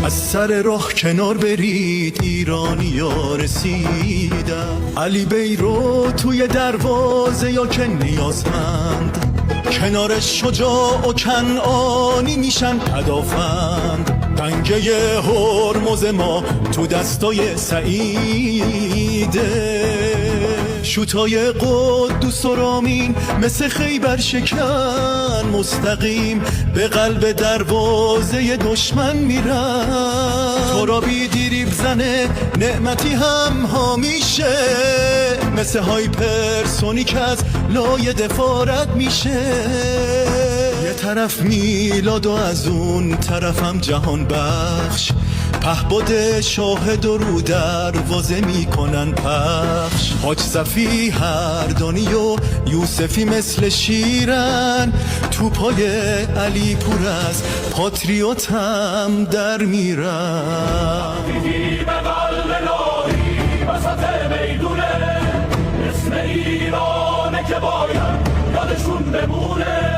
از سر راه کنار برید ایرانیا رسیدن. علی بیرو توی دروازه یا که نیازمند، کنار شجاع و کنعانی میشن پدافند. دنگه هرمز ما تو دستای سعیده، شوتای قدوس و رامین مثل خیبر شکن مستقیم به قلب دروازه دشمن میرن. تو را بی دیریب زنه نعمتی هم همیشه، مثل هایپرسونیک از لای دفارت میشه. یه طرف میلاد و از اون طرفم جهان بخش، پهباد شاهد و رو دروازه میکنن پخش. حاج صفی هردانی و یوسفی مثل شیرن، تو پای علی پور از پاتریوتم در میرن. دیدی به قلب لاهی وسط میدونه، اسم ایرانه که باید یادشون بمونه.